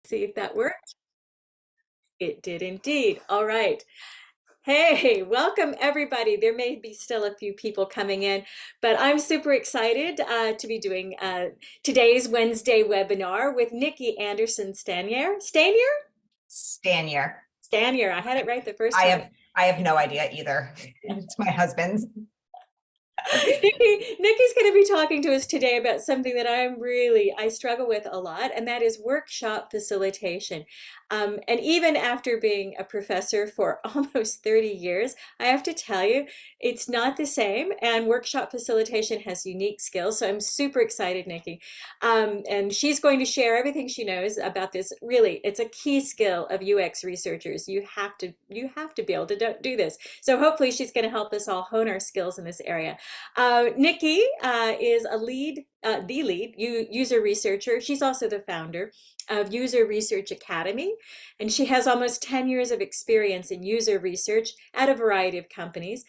See if that worked. It did indeed. All right. Hey, welcome everybody. There may be still a few people coming in, but I'm super excited to be doing today's Wednesday webinar with Nikki Anderson Stanier. Stanier. Stanier. I had it right the first I time. have I have no idea either. It's my husband's. Nikki's going to be talking to us today about something that I struggle with a lot, and that is workshop facilitation. And even after being a professor for almost 30 years, I have to tell you, it's not the same, and workshop facilitation has unique skills. So I'm super excited, Nikki. And she's going to share everything she knows about this. Really, it's a key skill of UX researchers. You have to be able to do this. So hopefully she's going to help us all hone our skills in this area. Nikki is the lead user researcher. She's also the founder of User Research Academy, and she has almost 10 years of experience in user research at a variety of companies,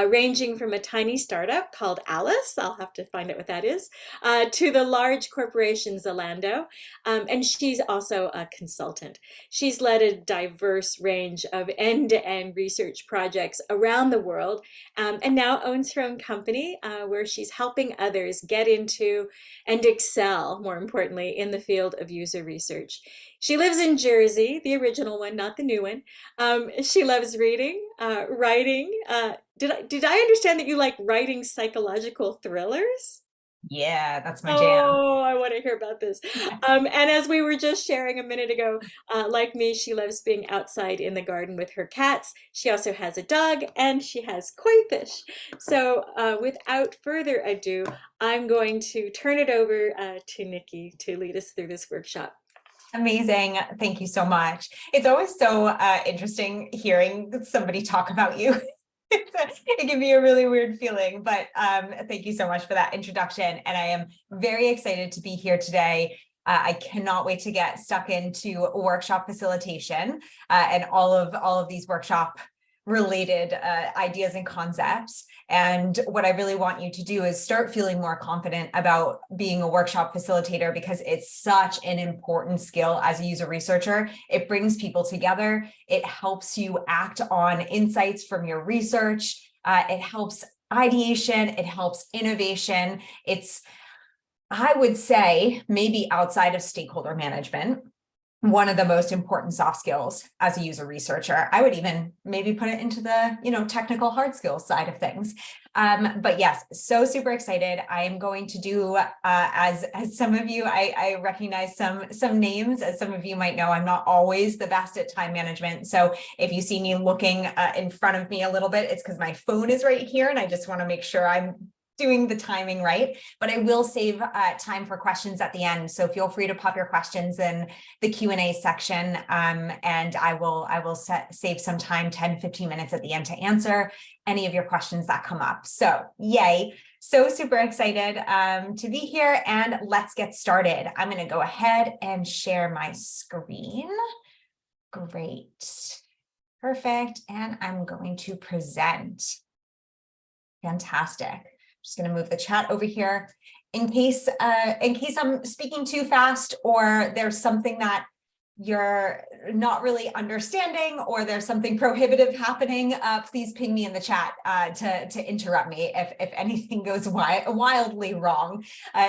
ranging from a tiny startup called Alice, I'll have to find out what that is, to the large corporation Zalando, and she's also a consultant. She's led a diverse range of end-to-end research projects around the world, and now owns her own company where she's helping others get into and excel, more importantly, in the field of user research. She lives in Jersey, the original one, not the new one. She loves reading, writing. Did I understand that you like writing psychological thrillers? Yeah, that's my jam. Oh, I want to hear about this. And as we were just sharing a minute ago, like me, she loves being outside in the garden with her cats. She also has a dog and she has koi fish. So without further ado, I'm going to turn it over to Nikki to lead us through this workshop. Amazing. Thank you so much. It's always so interesting hearing somebody talk about you. It can be a really weird feeling, but thank you so much for that introduction. And I am very excited to be here today. I cannot wait to get stuck into workshop facilitation and all of these workshop related ideas and concepts. And what I really want you to do is start feeling more confident about being a workshop facilitator, because it's such an important skill as a user researcher. It brings people together. It helps you act on insights from your research. It helps ideation. It helps innovation. It's, I would say, maybe outside of stakeholder management, one of the most important soft skills as a user researcher. I would even maybe put it into the, technical hard skills side of things. But yes, so super excited. I am going to do, as some of you, I recognize some names. As some of you might know, I'm not always the best at time management. So if you see me looking in front of me a little bit, it's because my phone is right here and I just want to make sure I'm doing the timing right, but I will save time for questions at the end. So feel free to pop your questions in the Q&A section, and I will save some time, 10, 15 minutes at the end to answer any of your questions that come up. So yay. So super excited to be here, and let's get started. I'm going to go ahead and share my screen. Great. Perfect. And I'm going to present. Fantastic. Just going to move the chat over here in case I'm speaking too fast, or there's something that you're not really understanding, or there's something prohibitive happening. Please ping me in the chat to interrupt me if anything goes wildly wrong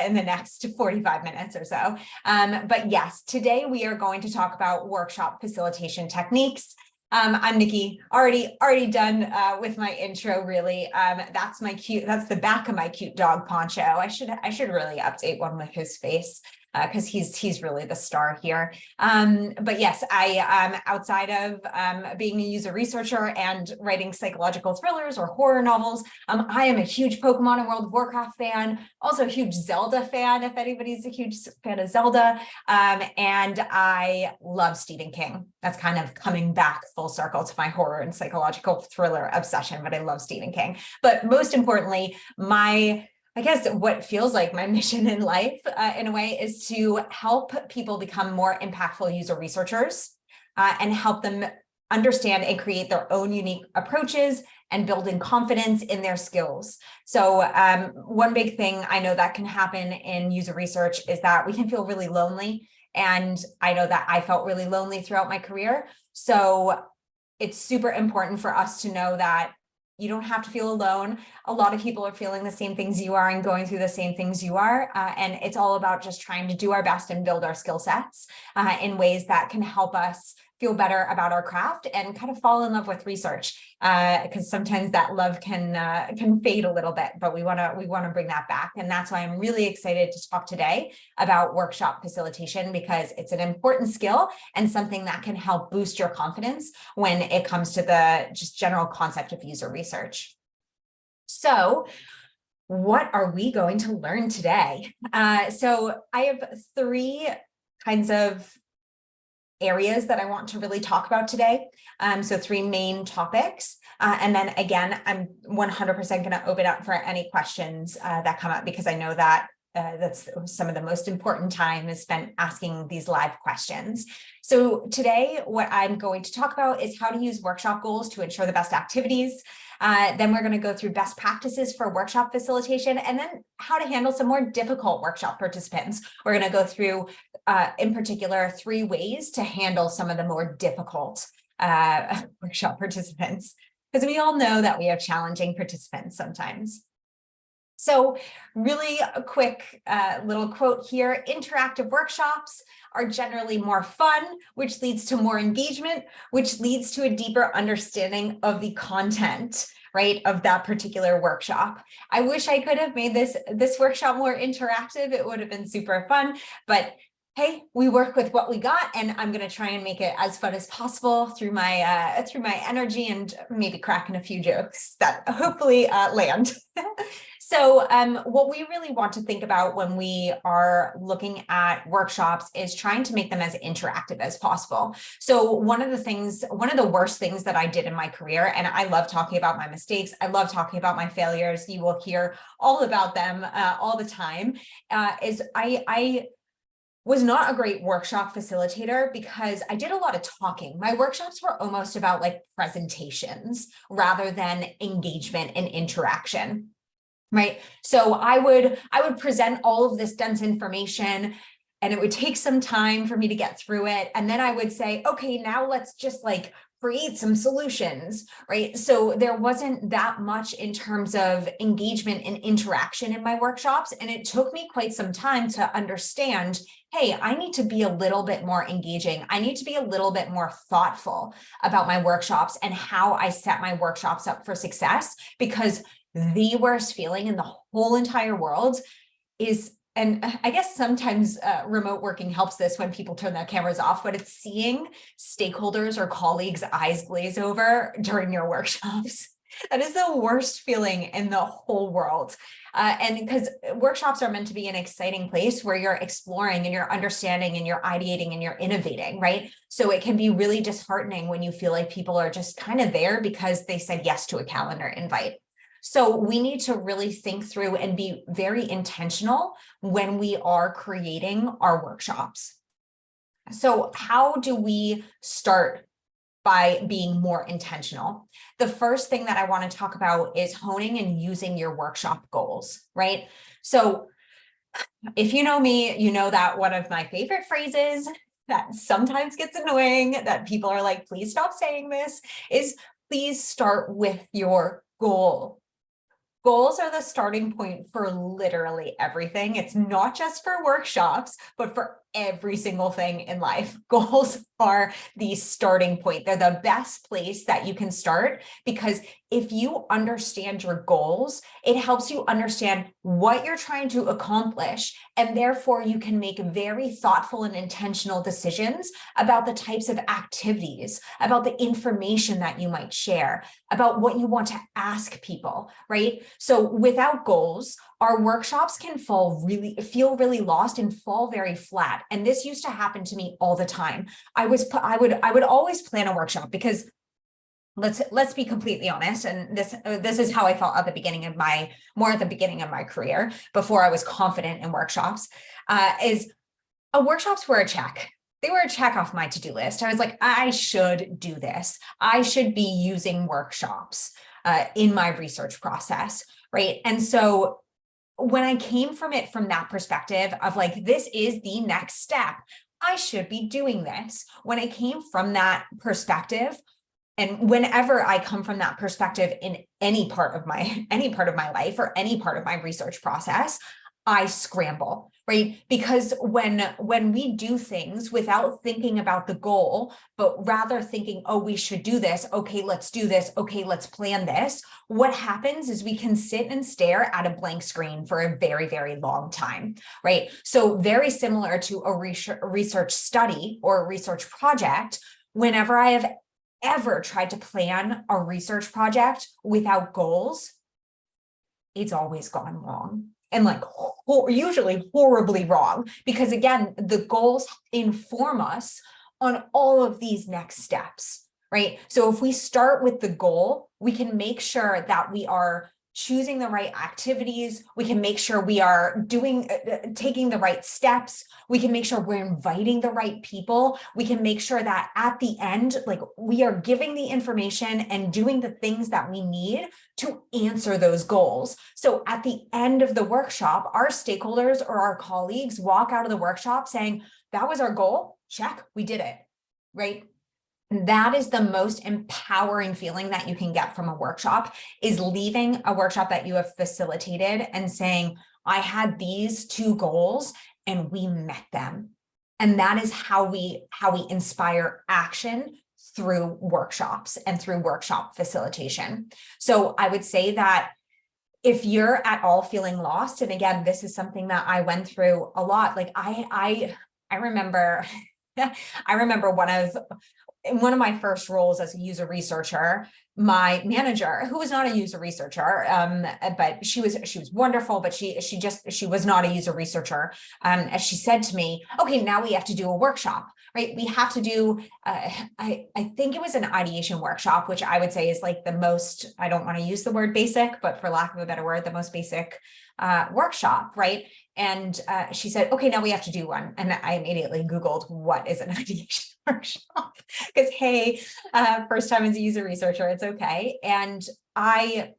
in the next 45 minutes or so. But yes, today we are going to talk about workshop facilitation techniques. I'm Nikki, already done with my intro, really. That's the back of my cute dog Poncho. I should really update one with his face, because he's really the star here. But yes, I outside of being a user researcher and writing psychological thrillers or horror novels, I am a huge Pokemon and World of Warcraft fan, also a huge Zelda fan, if anybody's a huge fan of Zelda, and I love Stephen King. That's kind of coming back full circle to my horror and psychological thriller obsession, but I love Stephen King. But most importantly, I guess what feels like my mission in life, in a way, is to help people become more impactful user researchers and help them understand and create their own unique approaches and building confidence in their skills. So one big thing I know that can happen in user research is that we can feel really lonely And I know that I felt really lonely throughout my career. So it's super important for us to know that you don't have to feel alone. A lot of people are feeling the same things you are and going through the same things you are. And it's all about just trying to do our best and build our skill sets in ways that can help us feel better about our craft and kind of fall in love with research, because sometimes that love can fade a little bit, but we want to bring that back. And that's why I'm really excited to talk today about workshop facilitation, because it's an important skill and something that can help boost your confidence when it comes to the just general concept of user research. So what are we going to learn today? So I have three kinds of areas that I want to really talk about today. So three main topics. And then again, I'm 100% going to open up for any questions that come up, because I know that that's some of the most important time is spent asking these live questions. So today, what I'm going to talk about is how to use workshop goals to ensure the best activities. Then we're going to go through best practices for workshop facilitation, and then how to handle some more difficult workshop participants. We're going to go through, in particular, 3 ways to handle some of the more difficult workshop participants, because we all know that we have challenging participants sometimes. So really a quick little quote here: interactive workshops are generally more fun, which leads to more engagement, which leads to a deeper understanding of the content, right, of that particular workshop. I wish I could have made this workshop more interactive. It would have been super fun, but hey, we work with what we got, and I'm going to try and make it as fun as possible through my energy, and maybe cracking a few jokes that hopefully land. So what we really want to think about when we are looking at workshops is trying to make them as interactive as possible. So one of the worst things that I did in my career, and I love talking about my mistakes, I love talking about my failures, you will hear all about them all the time, is I was not a great workshop facilitator because I did a lot of talking. My workshops were almost about like presentations rather than engagement and interaction. Right. So I would present all of this dense information, and it would take some time for me to get through it. And then I would say, okay, now let's just like create some solutions, right? So there wasn't that much in terms of engagement and interaction in my workshops. And it took me quite some time to understand, hey, I need to be a little bit more engaging. I need to be a little bit more thoughtful about my workshops and how I set my workshops up for success, because the worst feeling in the whole entire world is, and I guess sometimes remote working helps this when people turn their cameras off, but it's seeing stakeholders or colleagues' eyes glaze over during your workshops. That is the worst feeling in the whole world. And because workshops are meant to be an exciting place where you're exploring and you're understanding and you're ideating and you're innovating, right? So it can be really disheartening when you feel like people are just kind of there because they said yes to a calendar invite. So we need to really think through and be very intentional when we are creating our workshops. So how do we start by being more intentional? The first thing that I want to talk about is honing and using your workshop goals, right? So if you know me, you know that one of my favorite phrases that sometimes gets annoying, that people are like, please stop saying this, is please start with your goal. Goals are the starting point for literally everything. It's not just for workshops, but for every single thing in life. Goals are the starting point. They're the best place that you can start, because if you understand your goals, it helps you understand what you're trying to accomplish. And therefore, you can make very thoughtful and intentional decisions about the types of activities, about the information that you might share, about what you want to ask people, right? So without goals, our workshops can feel really lost and fall very flat. And this used to happen to me all the time. I would always plan a workshop because let's be completely honest, and this is how I felt at the beginning of my career, before I was confident in workshops, is workshops were a check. They were a check off my to-do list. I was like, I should do this. I should be using workshops in my research process, right? And so when I came from it from that perspective of like, this is the next step, I should be doing this. When I came from that perspective, and whenever I come from that perspective in any part of my life or any part of my research process, I scramble, right? Because when we do things without thinking about the goal, but rather thinking, oh, we should do this. Okay, let's do this. Okay, let's plan this. What happens is we can sit and stare at a blank screen for a very, very long time, right? So very similar to a research study or a research project, whenever I have ever tried to plan a research project without goals, it's always gone wrong. And like usually horribly wrong, because again, the goals inform us on all of these next steps, right? So if we start with the goal, we can make sure that we are choosing the right activities. We can make sure we are taking the right steps. We can make sure we're inviting the right people. We can make sure that at the end, like we are giving the information and doing the things that we need to answer those goals. So at the end of the workshop, our stakeholders or our colleagues walk out of the workshop saying, that was our goal, check, we did it, right? That is the most empowering feeling that you can get from a workshop, is leaving a workshop that you have facilitated and saying, I had these two goals and we met them. And that is how we inspire action through workshops and through workshop facilitation. So I would say that if you're at all feeling lost, and again, this is something that I went through a lot, like I remember I remember in one of my first roles as a user researcher, my manager, who was not a user researcher, but she was wonderful, but she was not a user researcher. As she said to me, okay, now we have to do a workshop, right? We have to do, I think it was an ideation workshop, which I would say is like the most, I don't want to use the word basic, but for lack of a better word, the most basic workshop, right? And she said, okay, now we have to do one. And I immediately Googled, what is an ideation workshop? Because, hey, first time as a user researcher, it's okay. And I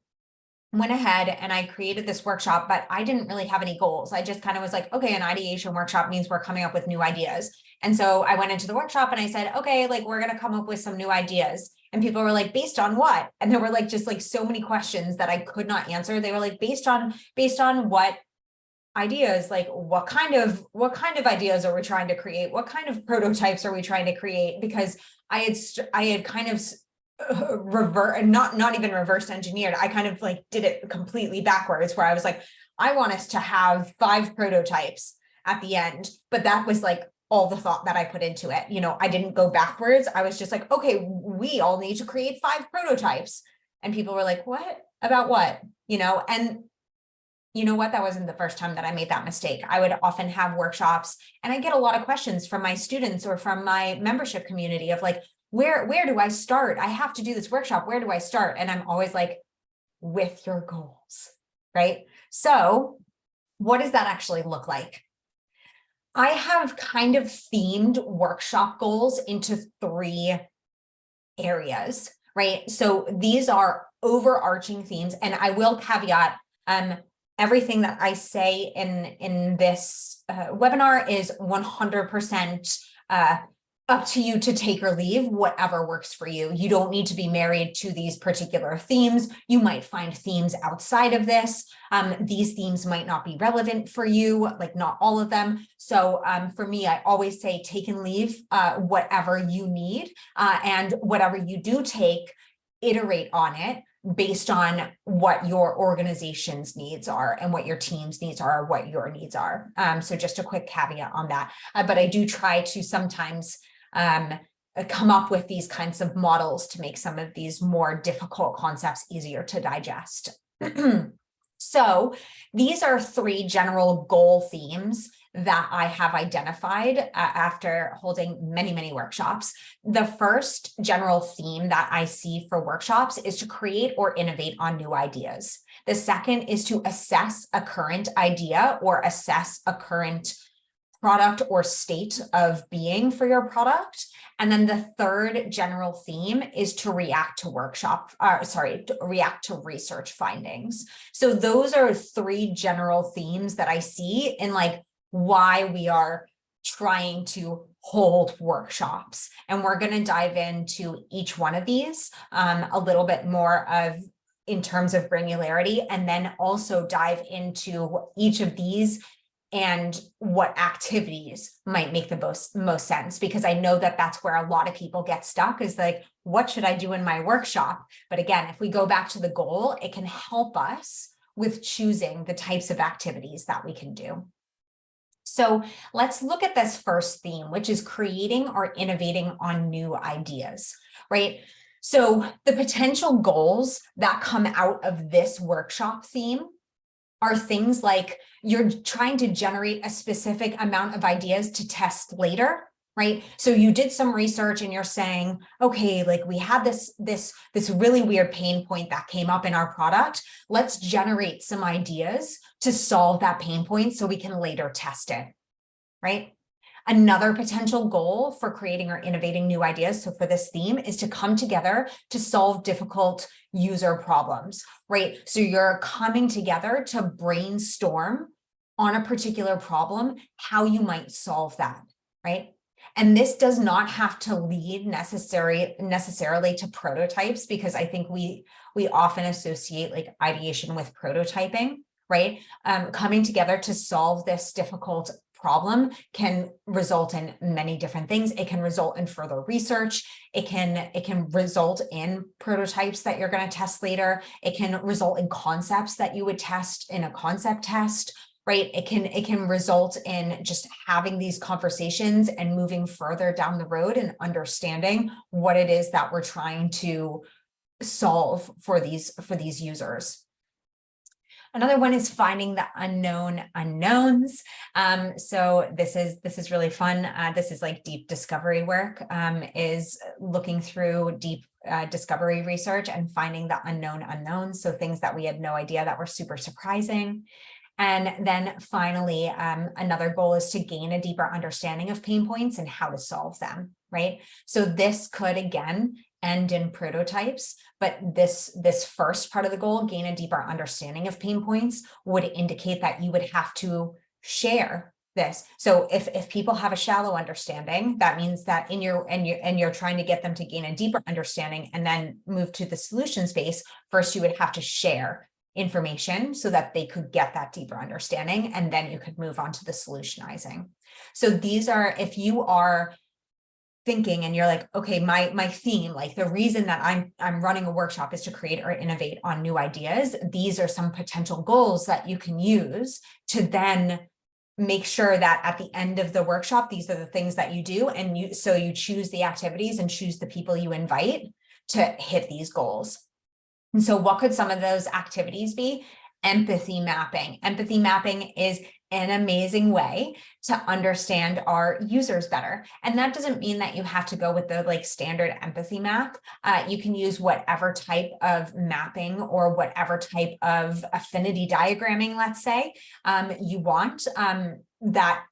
went ahead and I created this workshop, but I didn't really have any goals. I just kind of was like, okay, an ideation workshop means we're coming up with new ideas. And so I went into the workshop and I said, okay, like we're going to come up with some new ideas. And people were like, based on what? And there were like, just like so many questions that I could not answer. They were like, based on what ideas, like what kind of ideas are we trying to create? What kind of prototypes are we trying to create? Because I had kind of not even reverse engineered. I kind of like did it completely backwards, where I was like, I want us to have 5 prototypes at the end, but that was like all the thought that I put into it. You know, I didn't go backwards. I was just like, okay, we all need to create 5 prototypes. And people were like, what? About what? You know, and you know what? That wasn't the first time that I made that mistake. I would often have workshops and I get a lot of questions from my students or from my membership community of like, where do I start? I have to do this workshop. Where do I start? And I'm always like, with your goals, right? So what does that actually look like? I have kind of themed workshop goals into 3 areas, right? So these are overarching themes, and I will caveat, everything that I say in this webinar is 100% up to you to take or leave, whatever works for you. You don't need to be married to these particular themes. You might find themes outside of this. These themes might not be relevant for you, like not all of them. So for me, I always say take and leave whatever you need, and whatever you do take, iterate on it based on what your organization's needs are and what your team's needs are, or what your needs are. So just a quick caveat on that. But I do try to sometimes come up with these kinds of models to make some of these more difficult concepts easier to digest. So these are 3 general goal themes that I have identified after holding many, many workshops. The first general theme that I see for workshops is to create or innovate on new ideas. The second is to assess a current idea or assess a current product or state of being for your product. And then the third general theme is to react to react to research findings. So those are 3 general themes that I see in like why we are trying to hold workshops. And we're going to dive into each one of these a little bit more of in terms of granularity, and then also dive into each of these and what activities might make the most sense, because I know that that's where a lot of people get stuck, is like, what should I do in my workshop? But again, if we go back to the goal, it can help us with choosing the types of activities that we can do. So let's look at this first theme, which is creating or innovating on new ideas, right? So the potential goals that come out of this workshop theme are things like you're trying to generate a specific amount of ideas to test later, right? So you did some research and you're saying, okay, like we had this really weird pain point that came up in our product. Let's generate some ideas to solve that pain point so we can later test it, right? Another potential goal for creating or innovating new ideas, so for this theme, is to come together to solve difficult user problems, right? So you're coming together to brainstorm on a particular problem, how you might solve that, right? And this does not have to lead necessarily to prototypes, because I think we often associate like ideation with prototyping, right? Coming together to solve this difficult problem can result in many different things. It can result in further research. It can result in prototypes that you're going to test later. It can result in concepts that you would test in a concept test, right? It can result in just having these conversations and moving further down the road and understanding what it is that we're trying to solve for these users. Another one is finding the unknown unknowns. So this is really fun. This is like deep discovery work, is looking through deep discovery research and finding the unknown unknowns. So things that we had no idea that were super surprising. And then finally, another goal is to gain a deeper understanding of pain points and how to solve them, right? So this could, again, end in prototypes, but this first part of the goal, gain a deeper understanding of pain points, would indicate that you would have to share this. So if people have a shallow understanding, that means that you're trying to get them to gain a deeper understanding and then move to the solution space, first you would have to share information so that they could get that deeper understanding, and then you could move on to the solutionizing. So these are, if you are thinking and you're like, okay, my theme, like the reason that I'm running a workshop is to create or innovate on new ideas, these are some potential goals that you can use to then make sure that at the end of the workshop, these are the things that you do, and you choose the activities and choose the people you invite to hit these goals. And so what could some of those activities be? Empathy mapping. Empathy mapping is an amazing way to understand our users better. And that doesn't mean that you have to go with the like standard empathy map. You can use whatever type of mapping or whatever type of affinity diagramming, let's say, you want, that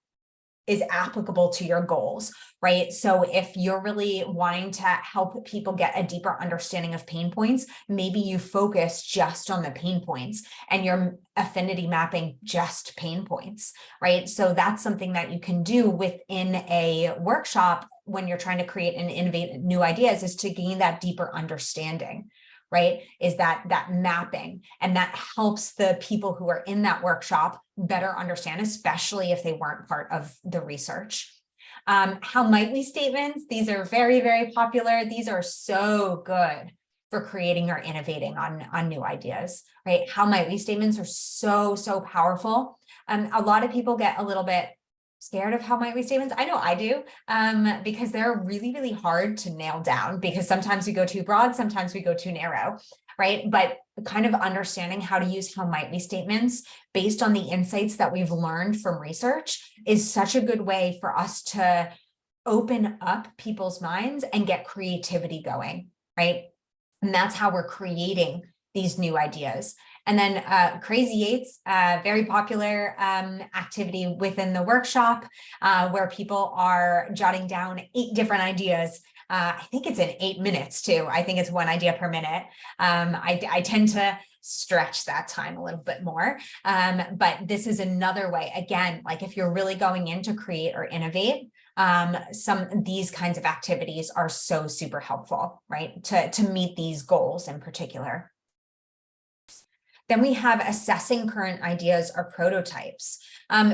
is applicable to your goals, right? So if you're really wanting to help people get a deeper understanding of pain points, maybe you focus just on the pain points and you're affinity mapping just pain points, right? So that's something that you can do within a workshop when you're trying to create and innovate new ideas, is to gain that deeper understanding, right? Is that mapping, and that helps the people who are in that workshop better understand, especially if they weren't part of the research. How might we statements? These are very, very popular. These are so good for creating or innovating on new ideas, right? How might we statements are so powerful. A lot of people get a little bit scared of how might we statements. I know I do, because they're really, really hard to nail down, because sometimes we go too broad, sometimes we go too narrow, right? But kind of understanding how to use how might we statements based on the insights that we've learned from research is such a good way for us to open up people's minds and get creativity going, right? And that's how we're creating these new ideas. And then Crazy Eights, very popular activity within the workshop, where people are jotting down 8 different ideas. I think it's in 8 minutes too. I think it's 1 idea per minute. I tend to stretch that time a little bit more. But this is another way, again, like if you're really going in to create or innovate, these kinds of activities are so super helpful, right? To meet these goals in particular. Then we have assessing current ideas or prototypes.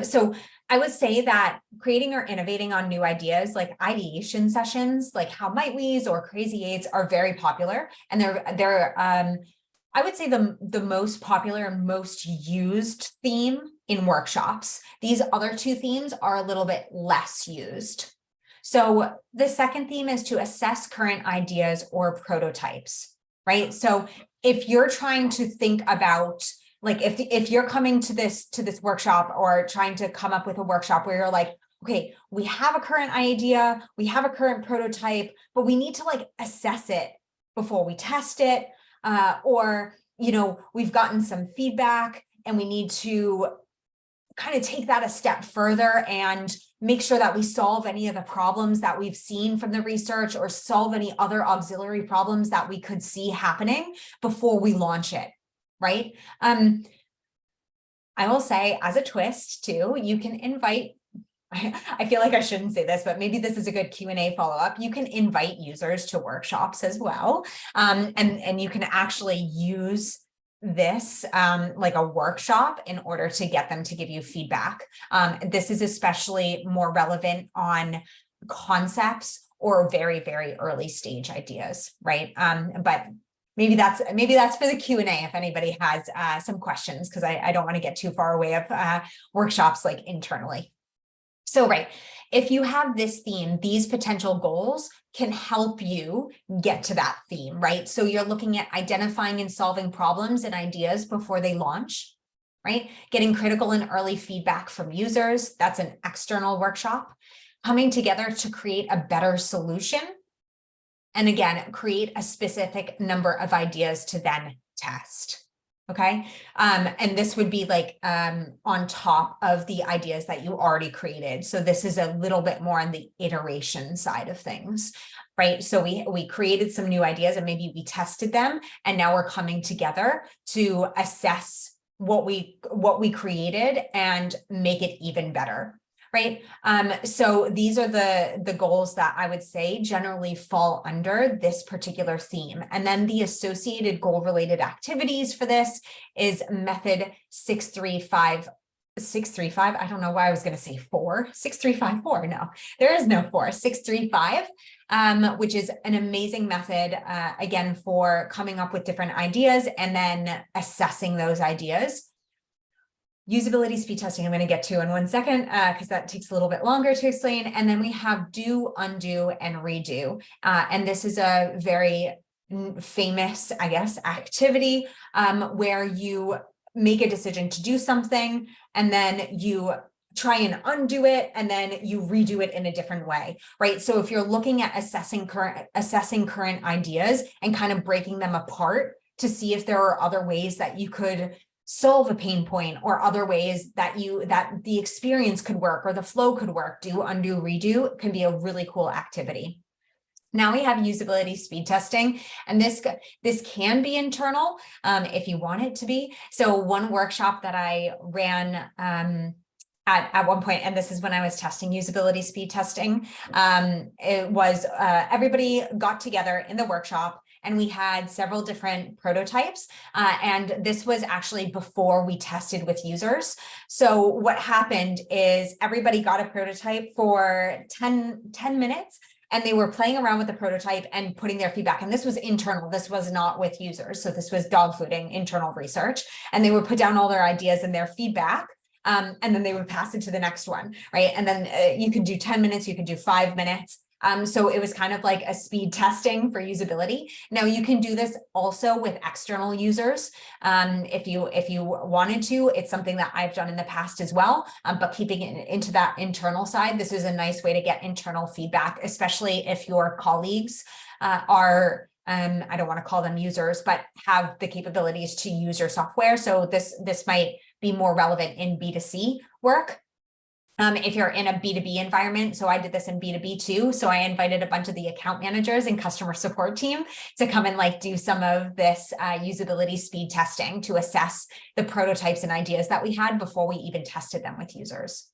So I would say that creating or innovating on new ideas, like ideation sessions, like How Might We's or Crazy Eights, are very popular, and they're I would say the most popular and most used theme in workshops. These other two themes are a little bit less used. So the second theme is to assess current ideas or prototypes, right? So if you're trying to think about, like, if you're coming to this workshop or trying to come up with a workshop where you're like, okay, we have a current idea, we have a current prototype, but we need to like assess it before we test it, or we've gotten some feedback and we need to kind of take that a step further and make sure that we solve any of the problems that we've seen from the research or solve any other auxiliary problems that we could see happening before we launch it, right? I will say, as a twist too, you can invite, I feel like I shouldn't say this, but maybe this is a good Q&A follow-up. You can invite users to workshops as well. And you can actually use this like a workshop in order to get them to give you feedback. This is especially more relevant on concepts or very, very early stage ideas, right? But maybe that's for the Q&A if anybody has some questions, because I don't want to get too far away of workshops like internally. So, right, if you have this theme, these potential goals can help you get to that theme, right? So you're looking at identifying and solving problems and ideas before they launch, right? Getting critical and early feedback from users, that's an external workshop. Coming together to create a better solution. And again, create a specific number of ideas to then test. Okay. And this would be like on top of the ideas that you already created. So this is a little bit more on the iteration side of things, right? So we created some new ideas and maybe we tested them, and now we're coming together to assess what we created and make it even better. Right. So these are the goals that I would say generally fall under this particular theme. And then the associated goal related activities for this is method 635. I don't know why I was going to say 6354. No, there is no 635, which is an amazing method, again, for coming up with different ideas and then assessing those ideas. Usability speed testing, I'm going to get to in 1 second, because that takes a little bit longer to explain. And then we have do, undo, and redo. And this is a very famous, I guess, activity where you make a decision to do something, and then you try and undo it, and then you redo it in a different way, right? So if you're looking at assessing current ideas and kind of breaking them apart to see if there are other ways that you could solve a pain point or other ways that the experience could work or the flow could work, do, undo, redo can be a really cool activity. Now we have usability speed testing, and this can be internal if you want it to be. So one workshop that I ran at one point, and this is when I was testing usability speed testing, it was everybody got together in the workshop, and we had several different prototypes. And this was actually before we tested with users. So what happened is everybody got a prototype for 10 minutes, and they were playing around with the prototype and putting their feedback. And this was internal. This was not with users. So this was dog fooding, internal research. And they would put down all their ideas and their feedback. And then they would pass it to the next one, right? And then you can do 10 minutes, you can do 5 minutes. So it was kind of like a speed testing for usability. Now you can do this also with external users. If you wanted to, it's something that I've done in the past as well, but keeping it into that internal side, this is a nice way to get internal feedback, especially if your colleagues are, I don't want to call them users, but have the capabilities to use your software. So this might be more relevant in B2C work. If you're in a B2B environment, so I did this in B2B too. So I invited a bunch of the account managers and customer support team to come and like do some of this usability speed testing to assess the prototypes and ideas that we had before we even tested them with users.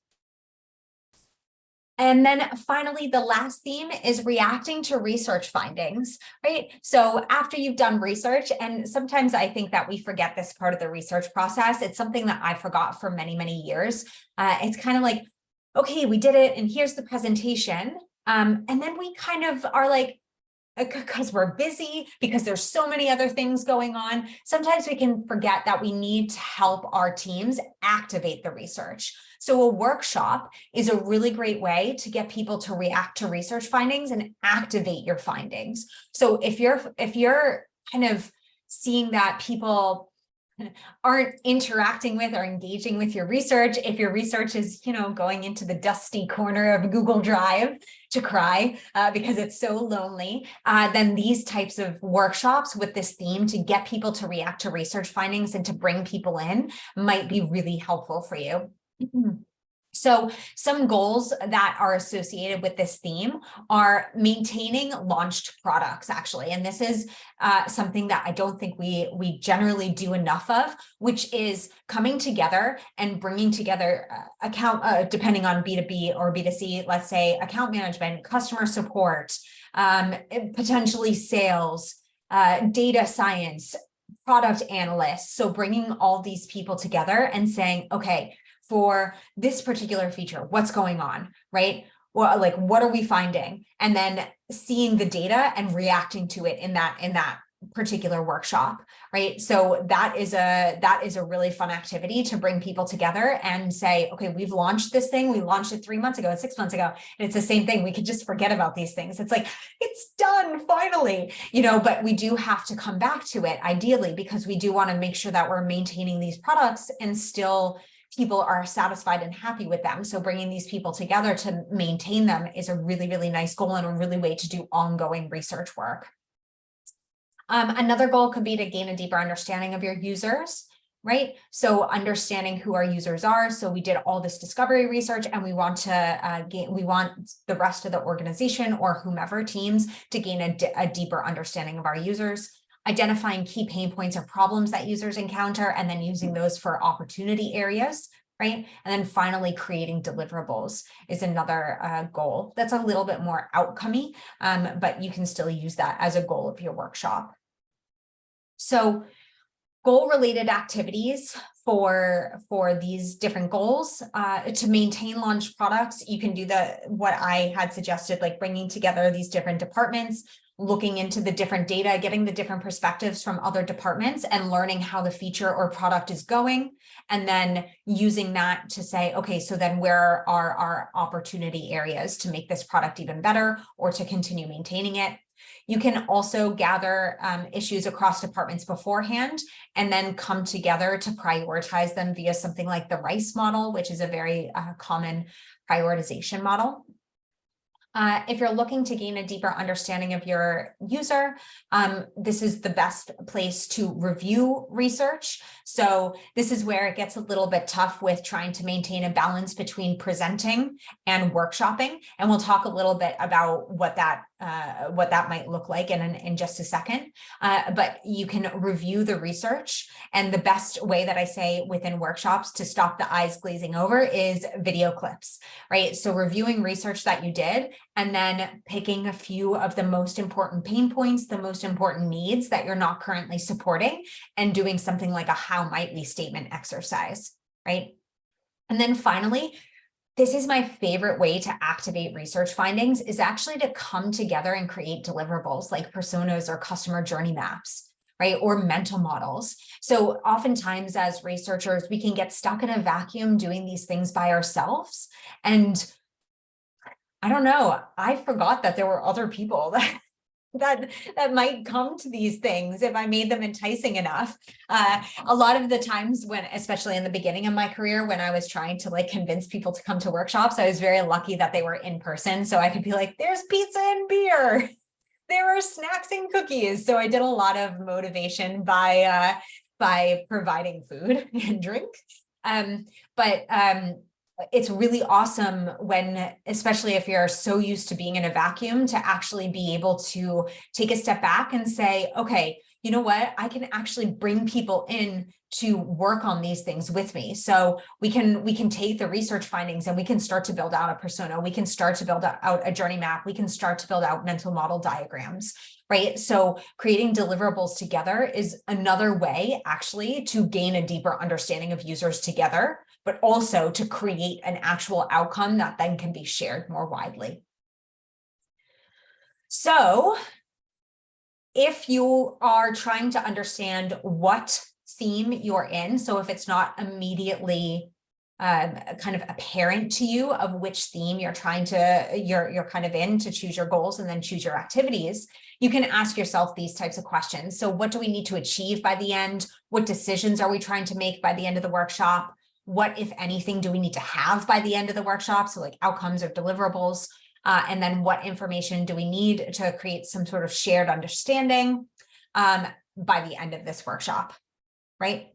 And then finally, the last theme is reacting to research findings, right? So after you've done research, and sometimes I think that we forget this part of the research process. It's something that I forgot for many, many years. It's kind of like, okay, we did it and here's the presentation. And then we kind of are like, because we're busy, because there's so many other things going on, sometimes we can forget that we need to help our teams activate the research. So a workshop is a really great way to get people to react to research findings and activate your findings. So if you're kind of seeing that people aren't interacting with or engaging with your research, if your research is, going into the dusty corner of Google Drive to cry because it's so lonely, then these types of workshops with this theme to get people to react to research findings and to bring people in might be really helpful for you. So some goals that are associated with this theme are maintaining launched products, actually. And this is something that I don't think we generally do enough of, which is coming together and bringing together depending on B2B or B2C, let's say account management, customer support, potentially sales, data science, product analysts. So bringing all these people together and saying, okay, for this particular feature, what's going on, right? Well, like, what are we finding? And then seeing the data and reacting to it in that particular workshop, right? So that is a really fun activity to bring people together and say, okay, we've launched this thing. We launched it 3 months ago and 6 months ago. And it's the same thing. We could just forget about these things. It's like, it's done finally, but we do have to come back to it ideally, because we do want to make sure that we're maintaining these products and still people are satisfied and happy with them. So bringing these people together to maintain them is a really, really nice goal and a really way to do ongoing research work. Another goal could be to gain a deeper understanding of your users, right? So understanding who our users are. So we did all this discovery research and we want to we want the rest of the organization or whomever teams to gain a deeper understanding of our users. Identifying key pain points or problems that users encounter, and then using those for opportunity areas, right? And then finally, creating deliverables is another goal. That's a little bit more outcomey, but you can still use that as a goal of your workshop. So goal-related activities for these different goals to maintain launch products, you can do what I had suggested, like bringing together these different departments, looking into the different data, getting the different perspectives from other departments and learning how the feature or product is going, and then using that to say, okay, so then where are our opportunity areas to make this product even better or to continue maintaining it. You can also gather issues across departments beforehand and then come together to prioritize them via something like the RICE model, which is a very common prioritization model. If you're looking to gain a deeper understanding of your user, this is the best place to review research. So this is where it gets a little bit tough with trying to maintain a balance between presenting and workshopping. And we'll talk a little bit about what that might look like in just a second. But you can review the research. And the best way that I say within workshops to stop the eyes glazing over is video clips, right? So reviewing research that you did, and then picking a few of the most important pain points, the most important needs that you're not currently supporting, and doing something like a how might we statement exercise, right? And then finally, this is my favorite way to activate research findings is actually to come together and create deliverables like personas or customer journey maps, right? Or mental models. So oftentimes as researchers, we can get stuck in a vacuum doing these things by ourselves. And I don't know, I forgot that there were other people that might come to these things if I made them enticing enough. A lot of the times when, especially in the beginning of my career, when I was trying to like convince people to come to workshops, I was very lucky that they were in person. So I could be like, there's pizza and beer. There are snacks and cookies. So I did a lot of motivation by providing food and drink. It's really awesome when, especially if you're so used to being in a vacuum, to actually be able to take a step back and say, okay, you know what, I can actually bring people in to work on these things with me. So we can take the research findings and we can start to build out a persona. We can start to build out a journey map. We can start to build out mental model diagrams, right? So creating deliverables together is another way actually to gain a deeper understanding of users together, but also to create an actual outcome that then can be shared more widely. So if you are trying to understand what theme you're in, so if it's not immediately kind of apparent to you of which theme you're trying to, you're kind of in to choose your goals and then choose your activities, you can ask yourself these types of questions. So what do we need to achieve by the end? What decisions are we trying to make by the end of the workshop? What, if anything, do we need to have by the end of the workshop? So like outcomes or deliverables. And then what information do we need to create some sort of shared understanding by the end of this workshop, right?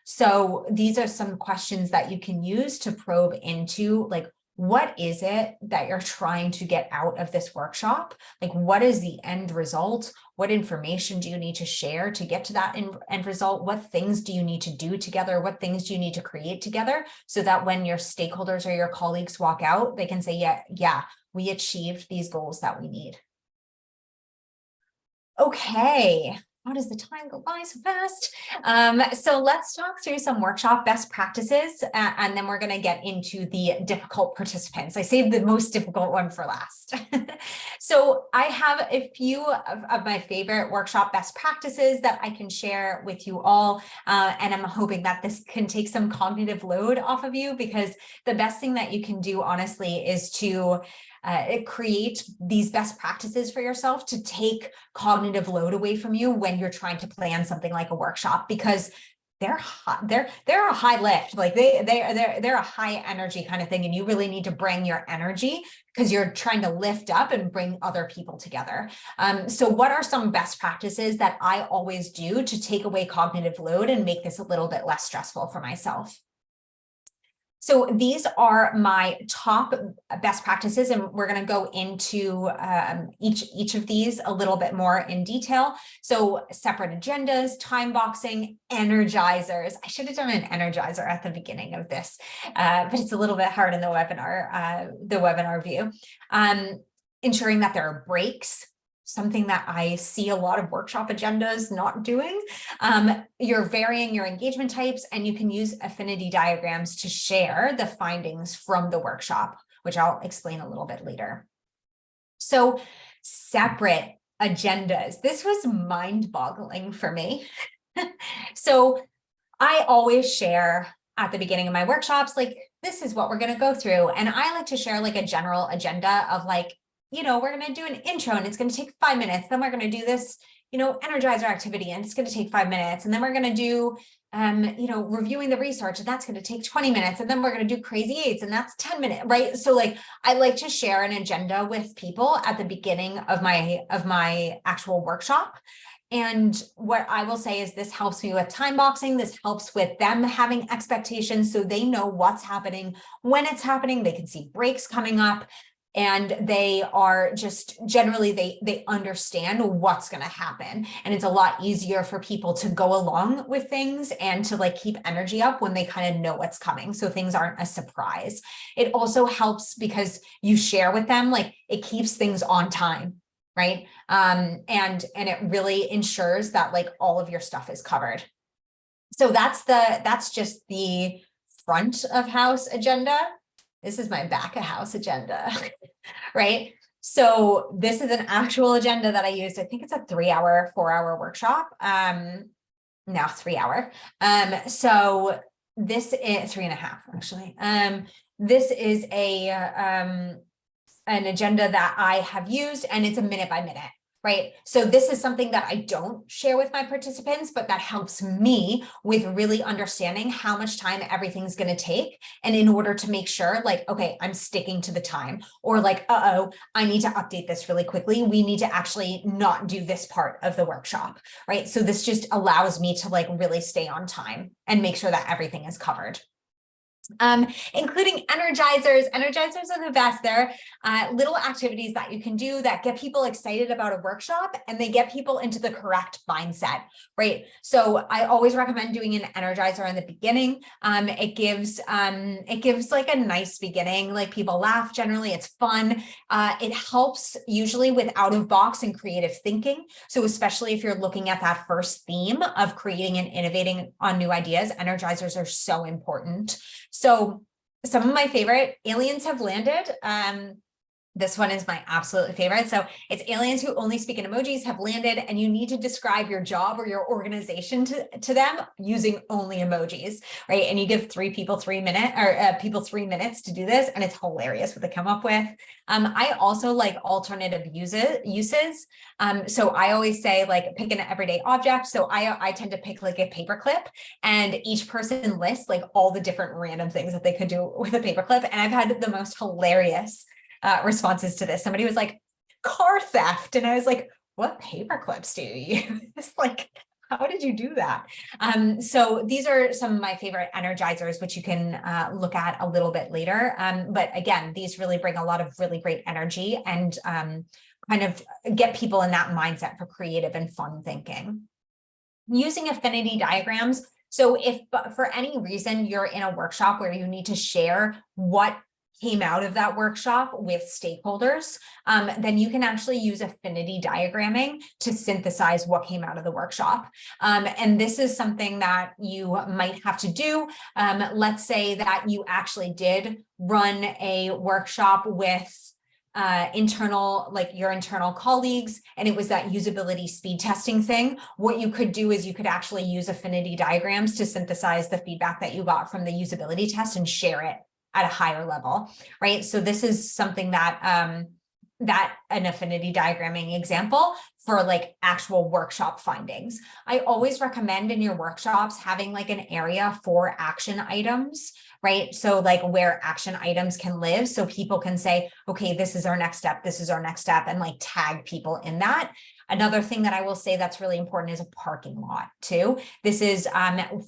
So these are some questions that you can use to probe into, like, what is it that you're trying to get out of this workshop? Like, what is the end result? What information do you need to share to get to that end result? What things do you need to do together? What things do you need to create together so that when your stakeholders or your colleagues walk out, they can say, yeah, we achieved these goals that we need. Okay, how does the time go by so fast? So let's talk through some workshop best practices, and then we're going to get into the difficult participants. I saved the most difficult one for last. So I have a few of my favorite workshop best practices that I can share with you all, and I'm hoping that this can take some cognitive load off of you, because the best thing that you can do, honestly, is to create these best practices for yourself to take cognitive load away from you when you're trying to plan something like a workshop, because they're a high lift, like they're a high energy kind of thing, and you really need to bring your energy because you're trying to lift up and bring other people together. So what are some best practices that I always do to take away cognitive load and make this a little bit less stressful for myself? So these are my top best practices, and we're going to go into each of these a little bit more in detail. So separate agendas, time boxing, energizers. I should have done an energizer at the beginning of this, but it's a little bit hard in the webinar view. Ensuring that there are breaks, something that I see a lot of workshop agendas not doing. You're varying your engagement types, and you can use affinity diagrams to share the findings from the workshop, which I'll explain a little bit later. So separate agendas. This was mind-boggling for me. So I always share at the beginning of my workshops, like, this is what we're going to go through. And I like to share like a general agenda of like, you know, we're going to do an intro and it's going to take 5 minutes. Then we're going to do this, you know, energizer activity and it's going to take 5 minutes. And then we're going to do, you know, reviewing the research, and that's going to take 20 minutes. And then we're going to do crazy eights, and that's 10 minutes, right? So like, I like to share an agenda with people at the beginning of my actual workshop. And what I will say is this helps me with time boxing. This helps with them having expectations so they know what's happening, when it's happening. They can see breaks coming up. And they are just generally, they understand what's going to happen. And it's a lot easier for people to go along with things and to like keep energy up when they kind of know what's coming. So things aren't a surprise. It also helps because you share with them, like it keeps things on time, right? And it really ensures that like all of your stuff is covered. So that's just the front of house agenda. This is my back of house agenda, right? So this is an actual agenda that I used. I think it's a 3-hour, 4-hour workshop. Now 3 hour. So this is 3.5 actually. This is an agenda that I have used, and it's a minute by minute. Right. So this is something that I don't share with my participants, but that helps me with really understanding how much time everything's going to take. And in order to make sure, like, okay, I'm sticking to the time, or like, I need to update this really quickly. We need to actually not do this part of the workshop. Right. So this just allows me to like really stay on time and make sure that everything is covered. Including energizers. Energizers are the best. They're little activities that you can do that get people excited about a workshop, and they get people into the correct mindset, right? So I always recommend doing an energizer in the beginning. It gives like a nice beginning, like people laugh generally, it's fun. It helps usually with out of box and creative thinking. So especially if you're looking at that first theme of creating and innovating on new ideas, energizers are so important. So some of my favorite, aliens have landed. This one is my absolute favorite. So it's aliens who only speak in emojis have landed, and you need to describe your job or your organization to them using only emojis, right? And you give people 3 minutes to do this, and it's hilarious what they come up with. I also like alternative uses. So I always say, like, pick an everyday object. So I tend to pick like a paperclip, and each person lists like all the different random things that they could do with a paperclip. And I've had the most hilarious responses to this. Somebody was like, car theft. And I was like, what paper clips do you use? Like, how did you do that? So these are some of my favorite energizers, which you can look at a little bit later. But again, these really bring a lot of really great energy and kind of get people in that mindset for creative and fun thinking. Using affinity diagrams. So if for any reason you're in a workshop where you need to share what came out of that workshop with stakeholders, then you can actually use affinity diagramming to synthesize what came out of the workshop. And this is something that you might have to do. Let's say that you actually did run a workshop with your internal colleagues, and it was that usability speed testing thing. What you could do is you could actually use affinity diagrams to synthesize the feedback that you got from the usability test and share it at a higher level, right? So this is something that an affinity diagramming example for like actual workshop findings. I always recommend in your workshops having like an area for action items, right? So like where action items can live, so people can say, okay, this is our next step, this is our next step, and like tag people in that. Another thing that I will say that's really important is a parking lot too. This is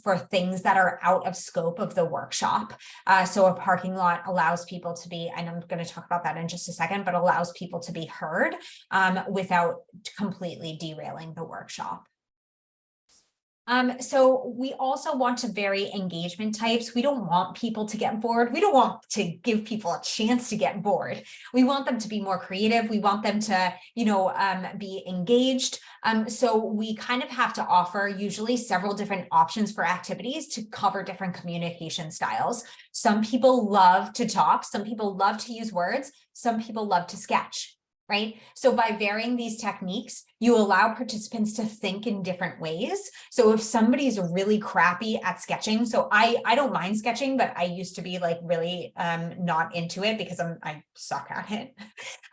for things that are out of scope of the workshop. So a parking lot allows people to be, and I'm going to talk about that in just a second, but allows people to be heard without completely derailing the workshop. So we also want to vary engagement types. We don't want people to get bored. We don't want to give people a chance to get bored. We want them to be more creative. We want them to, be engaged. So we kind of have to offer usually several different options for activities to cover different communication styles. Some people love to talk. Some people love to use words. Some people love to sketch. Right? So by varying these techniques, you allow participants to think in different ways. So if somebody's really crappy at sketching, so I don't mind sketching, but I used to be like really not into it because I suck at it.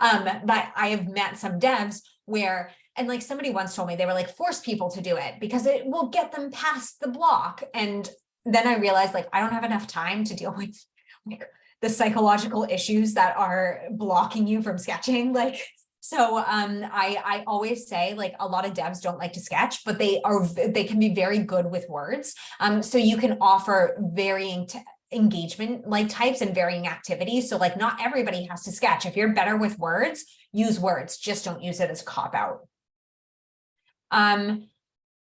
But I have met some devs where, and like somebody once told me, they were like, force people to do it because it will get them past the block. And then I realized like, I don't have enough time to deal with like the psychological issues that are blocking you from sketching. Like, so I always say like a lot of devs don't like to sketch, but they can be very good with words. So you can offer varying engagement like types and varying activities. So like not everybody has to sketch. If you're better with words, use words, just don't use it as a cop out.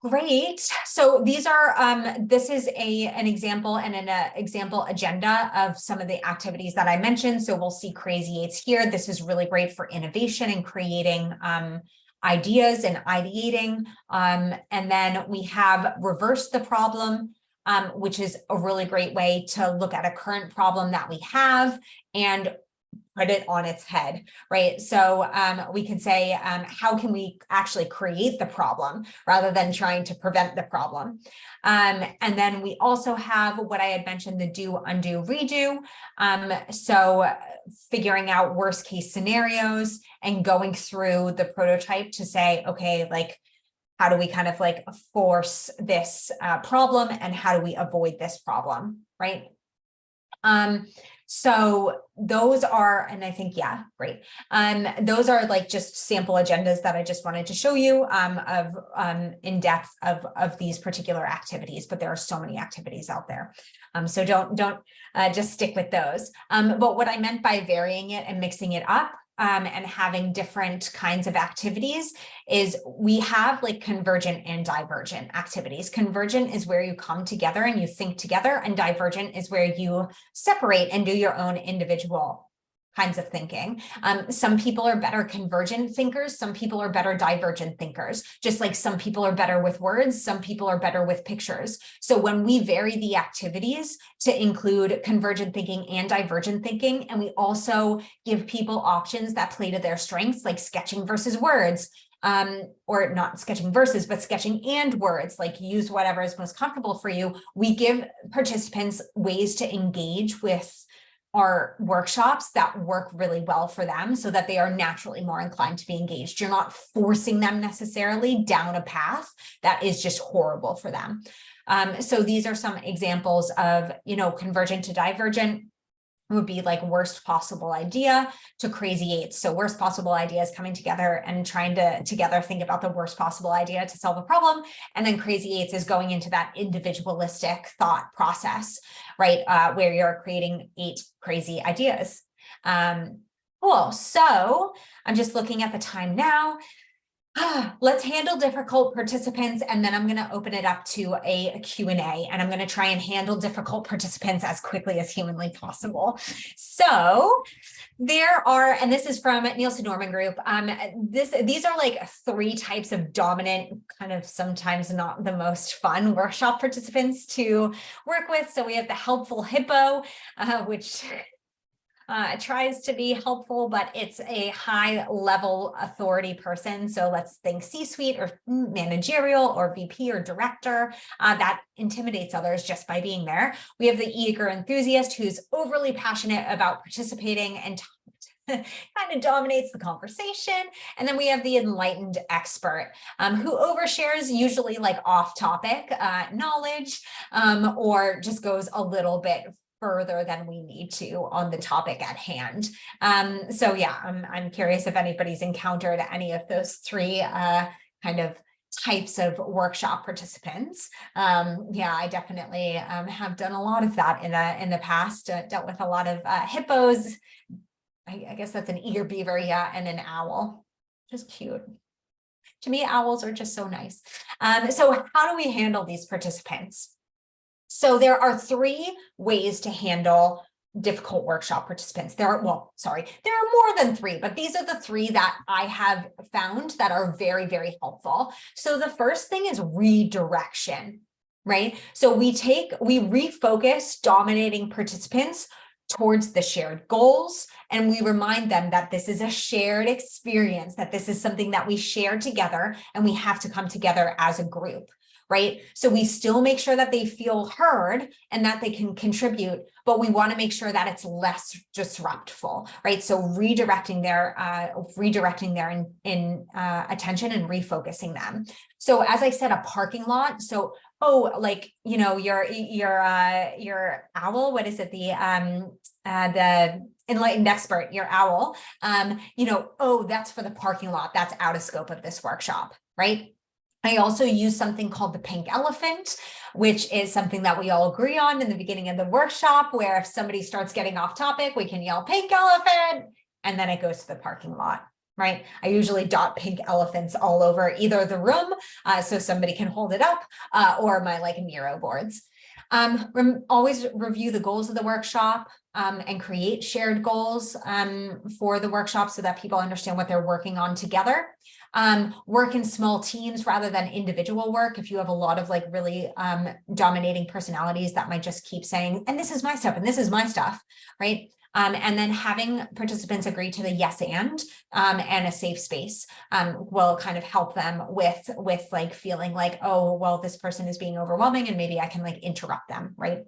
Great. So these are, this is an example and an example agenda of some of the activities that I mentioned. So we'll see Crazy Eights here. This is really great for innovation and creating ideas and ideating. And then we have Reverse the Problem, which is a really great way to look at a current problem that we have and put it on its head, right? So we can say, how can we actually create the problem rather than trying to prevent the problem? And then we also have what I had mentioned, the do, undo, redo. So figuring out worst case scenarios and going through the prototype to say, okay, like, how do we kind of like force this problem and how do we avoid this problem, right? So those are, and I think, yeah, great. Those are like just sample agendas that I just wanted to show you of in depth of these particular activities, but there are so many activities out there. So don't just stick with those. But what I meant by varying it and mixing it up and having different kinds of activities is we have like convergent and divergent activities. Convergent is where you come together and you think together, and divergent is where you separate and do your own individual kinds of thinking. Some people are better convergent thinkers, some people are better divergent thinkers, just like some people are better with words, some people are better with pictures. So when we vary the activities to include convergent thinking and divergent thinking, and we also give people options that play to their strengths, like sketching versus words, or not sketching versus, but sketching and words, like use whatever is most comfortable for you. We give participants ways to engage with our workshops that work really well for them so that they are naturally more inclined to be engaged. You're not forcing them necessarily down a path that is just horrible for them. So these are some examples of, convergent to divergent would be like worst possible idea to crazy eights. So worst possible idea is coming together and trying to together think about the worst possible idea to solve a problem. And then crazy eights is going into that individualistic thought process, right? Where you're creating 8 crazy ideas. Cool. So I'm just looking at the time now. Let's handle difficult participants, and then I'm going to open it up to a Q&A, and I'm going to try and handle difficult participants as quickly as humanly possible. So there are, and this is from Nielsen Norman Group, these are like 3 types of dominant, kind of sometimes not the most fun workshop participants to work with. So we have the helpful hippo, which tries to be helpful, but it's a high level authority person. So let's think C-suite or managerial or VP or director that intimidates others just by being there. We have the eager enthusiast who's overly passionate about participating and kind of dominates the conversation. And then we have the enlightened expert who overshares, usually like off-topic knowledge, or just goes a little bit further than we need to on the topic at hand. So yeah, I'm curious if anybody's encountered any of those 3 kind of types of workshop participants. Yeah, I definitely have done a lot of that in the past, dealt with a lot of hippos. I guess that's an eager beaver, yeah, and an owl. Just cute. To me, owls are just so nice. So how do we handle these participants? So there are 3 ways to handle difficult workshop participants. There are more than 3, but these are the 3 that I have found that are very, very helpful. So the first thing is redirection, right? So we refocus dominating participants towards the shared goals, and we remind them that this is a shared experience, that this is something that we share together, and we have to come together as a group. Right? So we still make sure that they feel heard and that they can contribute, but we want to make sure that it's less disruptful, right? So redirecting their attention and refocusing them. So as I said, a parking lot. So like your owl. What is it? The enlightened expert, your owl. That's for the parking lot. That's out of scope of this workshop, right? I also use something called the pink elephant, which is something that we all agree on in the beginning of the workshop, where if somebody starts getting off topic, we can yell pink elephant, and then it goes to the parking lot, right? I usually dot pink elephants all over either the room, so somebody can hold it up, or my like Miro boards. Always review the goals of the workshop and create shared goals for the workshop so that people understand what they're working on together. Work in small teams rather than individual work. If you have a lot of like really dominating personalities that might just keep saying, and this is my stuff, and this is my stuff, right? And then having participants agree to the yes and a safe space will kind of help them with like feeling like, oh, well, this person is being overwhelming and maybe I can like interrupt them, right?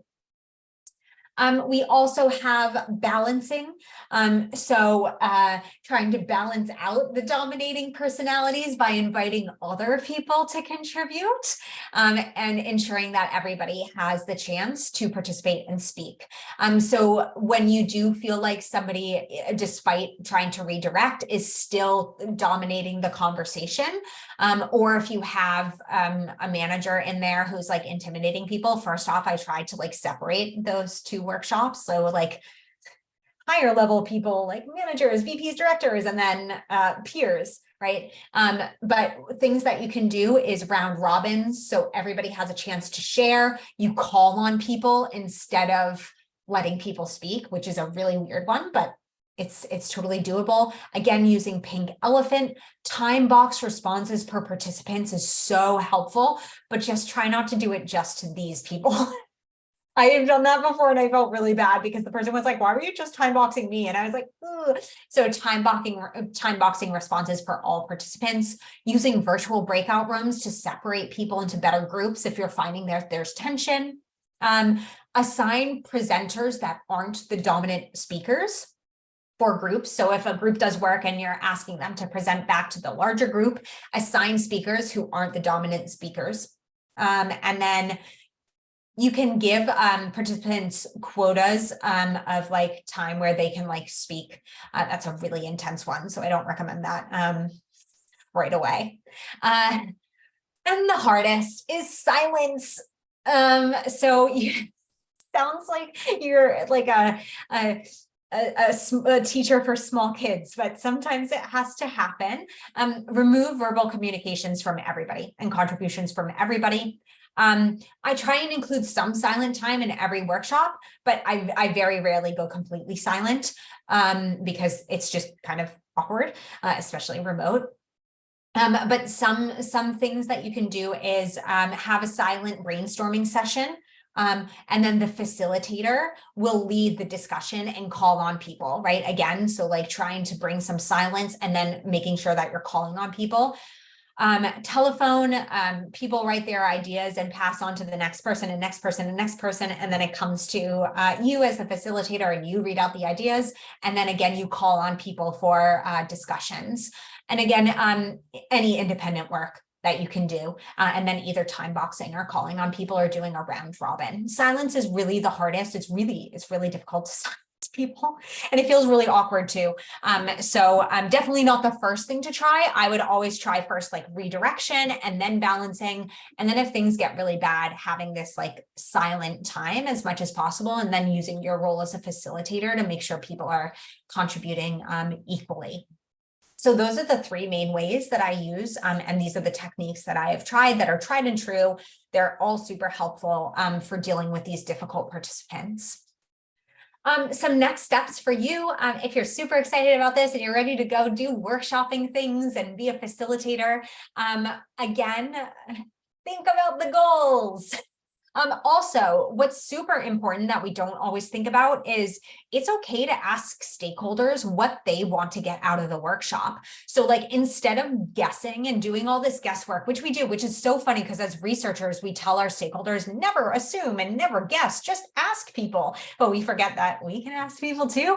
We also have balancing. Trying to balance out the dominating personalities by inviting other people to contribute, and ensuring that everybody has the chance to participate and speak. So when you do feel like somebody, despite trying to redirect, is still dominating the conversation, or if you have a manager in there who's like intimidating people, first off, I try to like separate those two workshops. So like higher level people like managers, VPs, directors, and then peers, right? But things that you can do is round robins. So everybody has a chance to share. You call on people instead of letting people speak, which is a really weird one, but it's totally doable. Again, using pink elephant, time box responses per participants is so helpful, but just try not to do it just to these people. I have done that before and I felt really bad because the person was like, why were you just time boxing me? And I was like, ugh. So time boxing responses for all participants, using virtual breakout rooms to separate people into better groups if you're finding there's tension. Assign presenters that aren't the dominant speakers for groups. So if a group does work and you're asking them to present back to the larger group, assign speakers who aren't the dominant speakers. And then you can give participants quotas of like time where they can like speak. That's a really intense one, so I don't recommend that right away. And the hardest is silence. So you sounds like you're like a teacher for small kids, but sometimes it has to happen. Remove verbal communications from everybody and contributions from everybody. I try and include some silent time in every workshop, but I very rarely go completely silent because it's just kind of awkward, especially remote. But some things that you can do is have a silent brainstorming session. And then the facilitator will lead the discussion and call on people, right? Again, so like trying to bring some silence and then making sure that you're calling on people. Telephone, people write their ideas and pass on to the next person and next person and next person. And then it comes to you as the facilitator and you read out the ideas. And then again, you call on people for discussions. And again, any independent work that you can do, and then either time boxing or calling on people or doing a round robin. Silence is really the hardest. It's really difficult to silence people, and it feels really awkward too. So definitely not the first thing to try. I would always try first like redirection and then balancing, and then if things get really bad, having this like silent time as much as possible, and then using your role as a facilitator to make sure people are contributing equally. So those are the three main ways that I use, and these are the techniques that I have tried that are tried and true. They're all super helpful for dealing with these difficult participants. Some next steps for you, if you're super excited about this and you're ready to go do workshopping things and be a facilitator, again, think about the goals. Also, what's super important that we don't always think about is it's okay to ask stakeholders what they want to get out of the workshop. So like, instead of guessing and doing all this guesswork, which we do, which is so funny because as researchers, we tell our stakeholders, never assume and never guess, just ask people, but we forget that we can ask people too.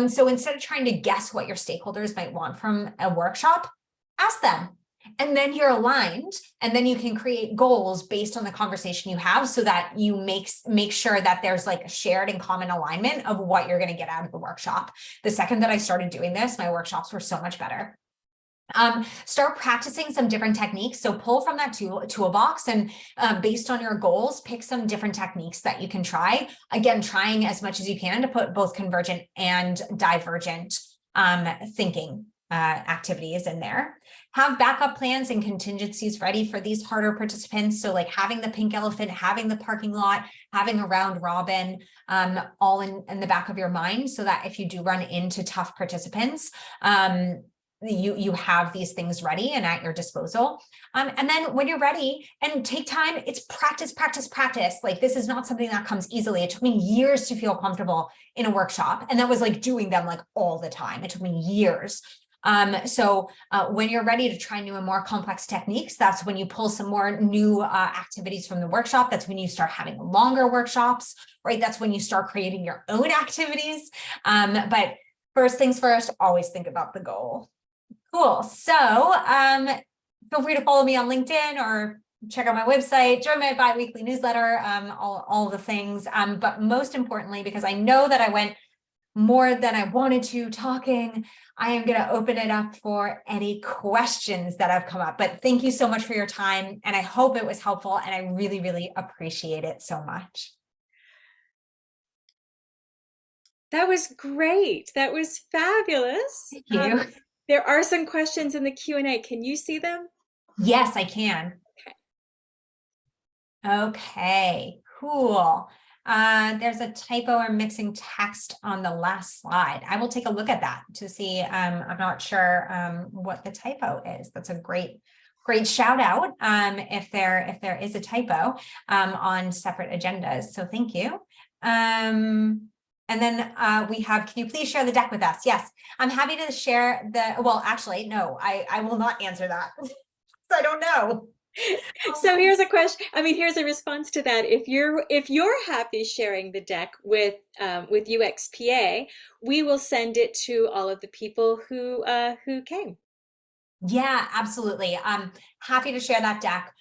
So instead of trying to guess what your stakeholders might want from a workshop, ask them. And then you're aligned, and then you can create goals based on the conversation you have so that you make sure that there's like a shared and common alignment of what you're going to get out of the workshop. The second that I started doing this, my workshops were so much better. Start practicing some different techniques. So pull from that toolbox and based on your goals, pick some different techniques that you can try. Again, trying as much as you can to put both convergent and divergent thinking activities in there. Have backup plans and contingencies ready for these harder participants. So like having the pink elephant, having the parking lot, having a round robin, all in the back of your mind, so that if you do run into tough participants, you have these things ready and at your disposal. And then when you're ready and take time, it's practice, practice, practice. Like this is not something that comes easily. It took me years to feel comfortable in a workshop. And that was like doing them like all the time. It took me years. When you're ready to try new and more complex techniques, that's when you pull some more new activities from the workshop. That's when you start having longer workshops, right? That's when you start creating your own activities. But first things first, always think about the goal. Cool. So feel free to follow me on LinkedIn or check out my website, join my bi-weekly newsletter, all the things. But most importantly, because I know that I went more than I wanted to talking, I am going to open it up for any questions that have come up. But thank you so much for your time. And I hope it was helpful. And I really, really appreciate it so much. That was great. That was fabulous. Thank you. There are some questions in the Q&A. Can you see them? Yes, I can. Okay, cool. There's a typo or mixing text on the last slide. I will take a look at that to see. I'm not sure what the typo is. That's a great shout out if there is a typo on separate agendas. So thank you. And then we have, can you please share the deck with us? Yes, I'm happy to share well, actually, no, I will not answer that. I don't know. So here's a question. I mean, here's a response to that. If you're happy sharing the deck with UXPA, we will send it to all of the people who came. Yeah, absolutely. I'm happy to share that deck.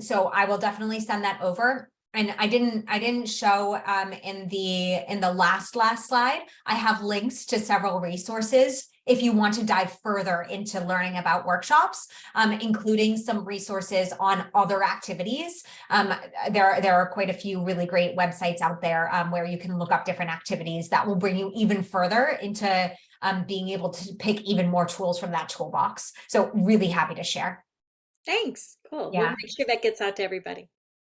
So I will definitely send that over. And I didn't show in the last slide. I have links to several resources if you want to dive further into learning about workshops, including some resources on other activities. There are quite a few really great websites out there where you can look up different activities that will bring you even further into being able to pick even more tools from that toolbox. So really happy to share. Thanks. Cool. We'll Yeah. make sure that gets out to everybody.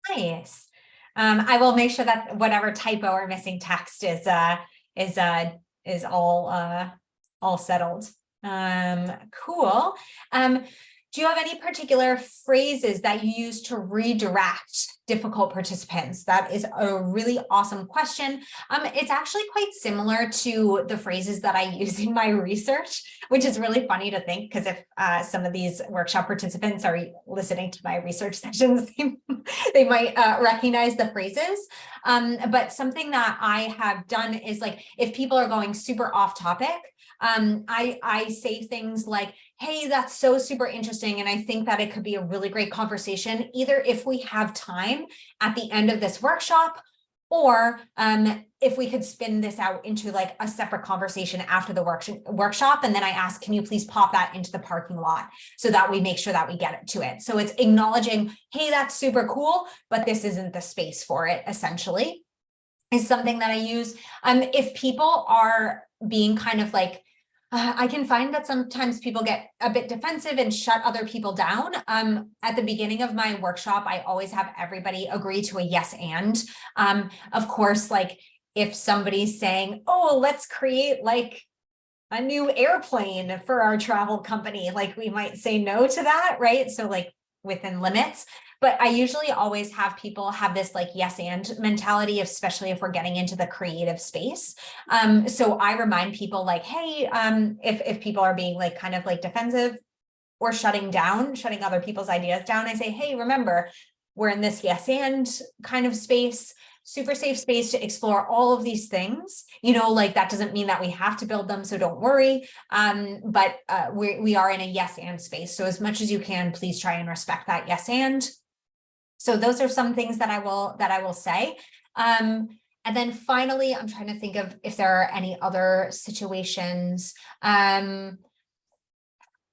Nice. I will make sure that whatever typo or missing text is all settled. Cool. Do you have any particular phrases that you use to redirect difficult participants? That is a really awesome question. It's actually quite similar to the phrases that I use in my research, which is really funny to think, because if some of these workshop participants are listening to my research sessions, they might recognize the phrases. But something that I have done is, like, if people are going super off topic, I say things like, hey, that's so super interesting, and I think that it could be a really great conversation, either if we have time at the end of this workshop, or if we could spin this out into like a separate conversation after the workshop. And then I ask, can you please pop that into the parking lot so that we make sure that we get to it. So it's acknowledging, hey, that's super cool, but this isn't the space for it, essentially, is something that I use. If people are being kind of like, I can find that sometimes people get a bit defensive and shut other people down. At the beginning of my workshop, I always have everybody agree to a yes and. Of course, like if somebody's saying, oh, let's create like a new airplane for our travel company, like we might say no to that, right? So like within limits. But I usually always have people have this like yes and mentality, especially if we're getting into the creative space. So I remind people like, hey, if people are being like kind of like defensive or shutting other people's ideas down, I say, hey, remember, we're in this yes and kind of space, super safe space to explore all of these things. You know, like that doesn't mean that we have to build them, so don't worry. But we are in a yes and space. So as much as you can, please try and respect that yes and. So those are some things that I will say. And then finally, I'm trying to think of if there are any other situations.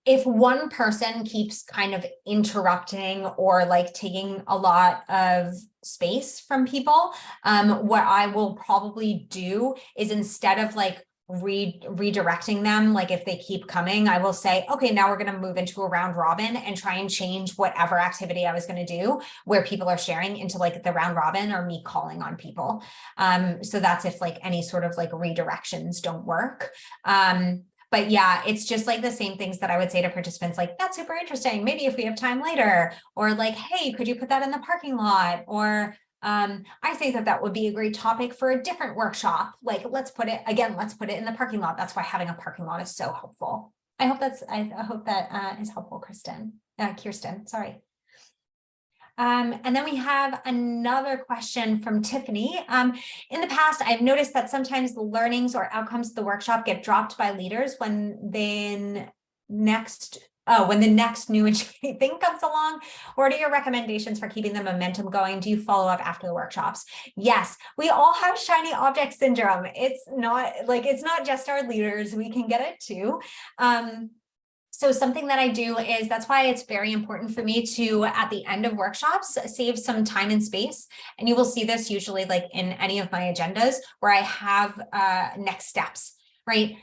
If one person keeps kind of interrupting or like taking a lot of space from people, what I will probably do is, instead of like redirecting them, like if they keep coming, I will say, okay, now we're going to move into a round robin and try and change whatever activity I was going to do where people are sharing into like the round robin or me calling on people. So that's if like any sort of like redirections don't work. But yeah, it's just like the same things that I would say to participants, like, that's super interesting. Maybe if we have time later, or like, hey, could you put that in the parking lot? Or I think that would be a great topic for a different workshop. Like, let's put it in the parking lot. That's why having a parking lot is so helpful. I hope that is helpful, Kirsten, sorry. And then we have another question from Tiffany. In the past, I've noticed that sometimes the learnings or outcomes of the workshop get dropped by leaders when the next new thing comes along. What are your recommendations for keeping the momentum going? Do you follow up after the workshops? Yes, we all have shiny object syndrome. It's not just our leaders. We can get it too. So something that I do is, that's why it's very important for me to, at the end of workshops, save some time and space. And you will see this usually like in any of my agendas where I have next steps, right?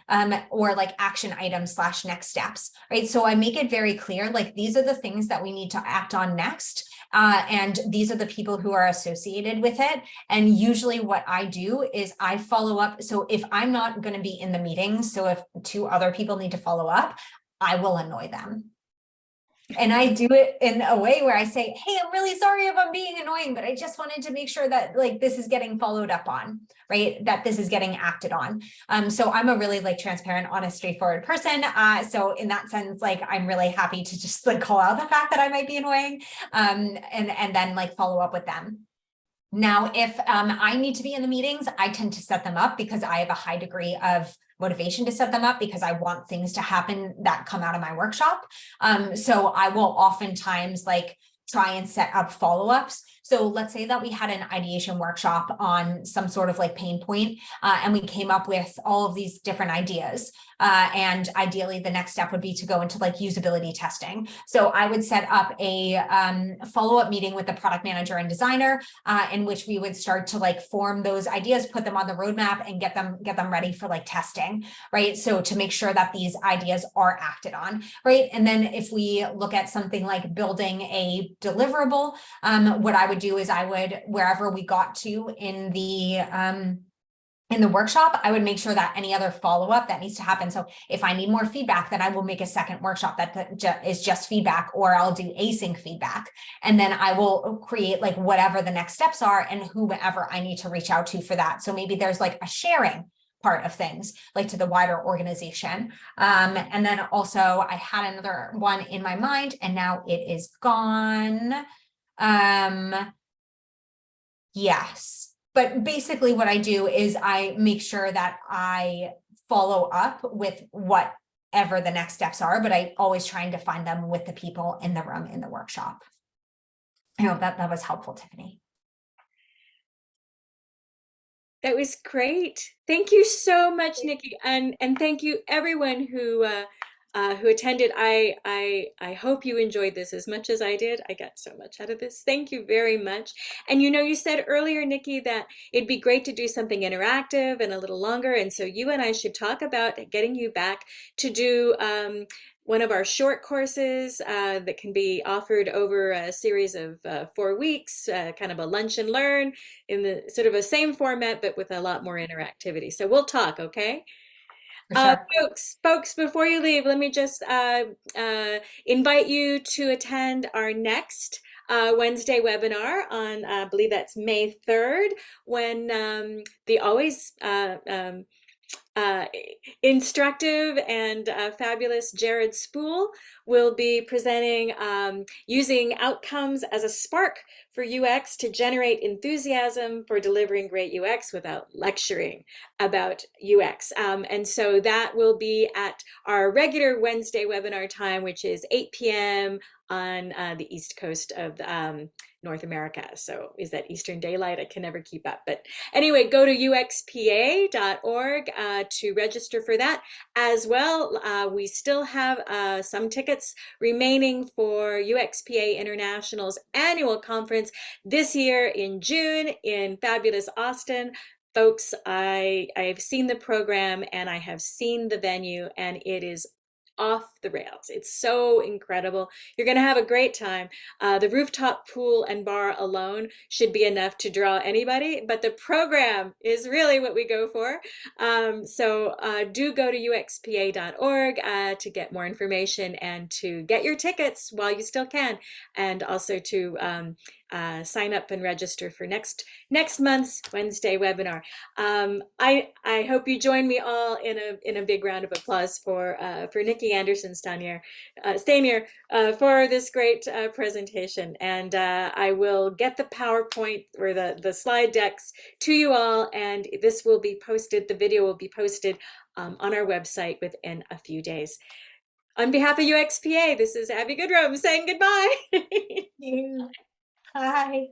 Or like action items / next steps, right? So I make it very clear, like these are the things that we need to act on next. And these are the people who are associated with it. And usually what I do is I follow up. So if I'm not going to be in the meetings, so if 2 other people need to follow up, I will annoy them. And I do it in a way where I say, hey, I'm really sorry if I'm being annoying, but I just wanted to make sure that like this is getting followed up on, right? That this is getting acted on. So I'm a really like transparent, honest, straightforward person. So in that sense, like I'm really happy to just like call out the fact that I might be annoying, and then like follow up with them. Now, if I need to be in the meetings, I tend to set them up because I have a high degree of motivation to set them up because I want things to happen that come out of my workshop. So I will oftentimes like try and set up follow-ups. So let's say that we had an ideation workshop on some sort of like pain point, and we came up with all of these different ideas. And ideally, the next step would be to go into like usability testing. So I would set up a follow-up meeting with the product manager and designer, in which we would start to like form those ideas, put them on the roadmap, and get them ready for like testing, right? So to make sure that these ideas are acted on, right? And then if we look at something like building a deliverable, what I would do is I would, wherever we got to in the workshop, I would make sure that any other follow-up that needs to happen. So if I need more feedback, then I will make a second workshop that is just feedback, or I'll do async feedback. And then I will create like whatever the next steps are and whomever I need to reach out to for that. So maybe there's like a sharing part of things like to the wider organization. And then also I had another one in my mind and now it is gone. Yes. But basically what I do is I make sure that I follow up with whatever the next steps are, but I always trying to find them with the people in the room in the workshop. I hope that was helpful, Tiffany. That was great. Thank you so much, Nikki, and thank you everyone who attended. I hope you enjoyed this as much as I did. I got so much out of this. Thank you very much. And you said earlier, Nikki, that it'd be great to do something interactive and a little longer. And so you and I should talk about getting you back to do one of our short courses that can be offered over a series of 4 weeks, kind of a lunch and learn in the sort of a same format, but with a lot more interactivity. So we'll talk, okay? For sure. Folks, before you leave, let me just invite you to attend our next Wednesday webinar on, I believe that's May 3rd, when the always uh, instructive and fabulous Jared Spool will be presenting using outcomes as a spark for UX to generate enthusiasm for delivering great UX without lecturing about UX. And so that will be at our regular Wednesday webinar time, which is 8 p.m. on the East Coast of North America. So is that Eastern Daylight? I can never keep up. But anyway, go to uxpa.org to register for that as well. We still have some tickets remaining for UXPA International's annual conference this year in June in fabulous Austin. Folks, I've seen the program and I have seen the venue, and it is off the rails. It's so incredible. You're going to have a great time. The rooftop pool and bar alone should be enough to draw anybody, but the program is really what we go for. So do go to uxpa.org to get more information and to get your tickets while you still can, and also to sign up and register for next month's Wednesday webinar. I hope you join me all in a big round of applause for Nikki Anderson Stanier, for this great presentation. And I will get the PowerPoint or the slide decks to you all, and this will be posted. The video will be posted on our website within a few days. On behalf of UXPA, this is Abby Goodrum saying goodbye. You. Hi.